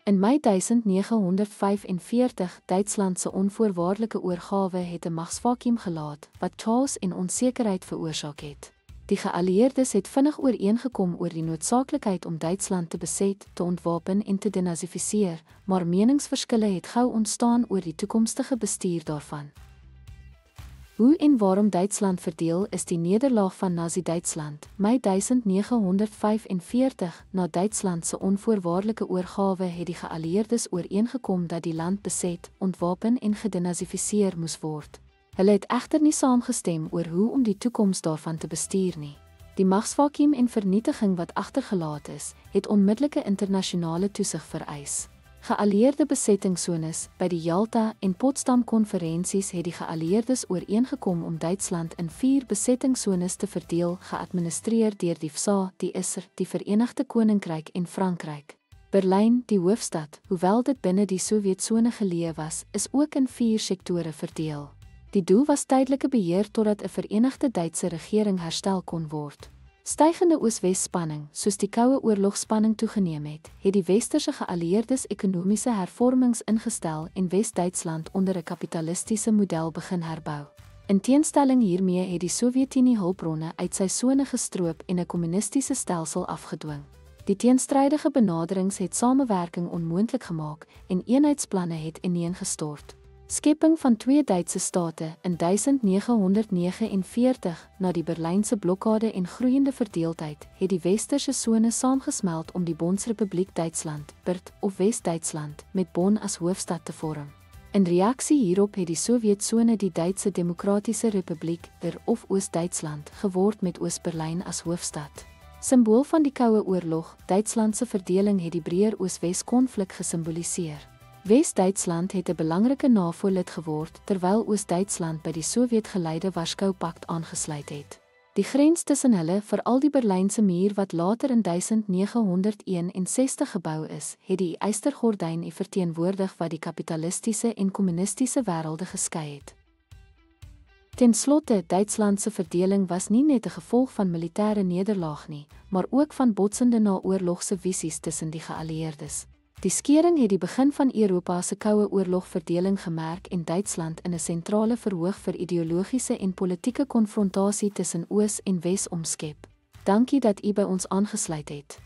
In Mei 1945, Duitsland se onvoorwaardelike oorgawe het 'n magsvakuum gelaat wat chaos en onsekerheid veroorsaak het. Die geallieerdes het vinnig ooreengekom oor die noodsaaklikheid om Duitsland te beset, te ontwapen en te denazifiseer, maar meningsverskille het gou ontstaan oor die toekomstige bestuur daarvan. Hoe en waarom Duitsland verdeel is die nederlaag van Nazi-Duitsland, Mei 1945. Na Duitsland se onvoorwaardelike oorgawe het die geallieerdes ooreengekom dat die land beset, ontwapen en gedenazifiseer moes word. Hulle het egter nie saamgestem oor hoe om die toekoms daarvan te bestuur nie. Die magsvakuum en vernietiging wat agtergelaat is, het onmiddellike internasionale toesig vereis. Geallieerde besettingszones by die Jalta en Potsdam konferensies het die geallieerdes ooreengekom om Duitsland in 4 besettingszones te verdeel, geadministreer deur die FSA, die ISR, die Verenigde Koninkryk en Frankryk. Berlyn, die hoofstad, hoewel dit binne die Sowjetsone geleë was, is ook in 4 sektore verdeel. Die doel was tydelike beheer totdat 'n Verenigde Duitse regering herstel kon word. Stygende Oos-Wes spanning, soos die Koue Oorlogspanning toegeneem het die westerse geallieerdes ekonomiese hervormings ingestel en Wes-Duitsland onder 'n kapitalistiese model begin herbou. In teenstelling hiermee het die Sowjetunie hulpbronne uit sy sone gestroop en 'n kommunistiese stelsel afgedwing. Die teenstrydige benaderings het samewerking onmoontlik gemaak en eenheidsplanne het ineengestort. Skepping van 2 Duitse state in 1949 na die Berlynse blokkade en groeiende verdeeldheid het die westerse sone saamgesmeld om die Bondsrepubliek Duitsland, BRD of Wes-Duitsland, met Bonn as hoofstad te vorm. In reaksie hierop het die Sowjetsone die Duitse Demokratiese Republiek, DDR of Oos-Duitsland, geword met Oos-Berlyn as hoofstad. Simbool van die Koue Oorlog, Duitsland se verdeling het die breër Oos-Wes konflik gesimboliseer. Wes-Duitsland het 'n belangrike NAVO-lid geword, terwyl Oos-Duitsland by die Sowjet-geleide Warskau-pakt aangesluit het. Die grens tussen hulle, veral die Berlynse muur wat later in 1961 gebou is, het die Ystergordyn verteenwoordig wat die kapitalistiese en kommunistiese wêrelde geskei het. Ten slotte, Duitsland se verdeling was nie net 'n gevolg van militêre nederlaag nie, maar ook van botsende naoorlogse visies tussen die geallieerdes. Die skering het die begin van Europa se Koue Oorlog verdeling gemerk en Duitsland in 'n sentrale verhoog vir ideologiese en politieke konfrontasie tussen Oos en Wes omskep. Dankie dat u by ons aangesluit het.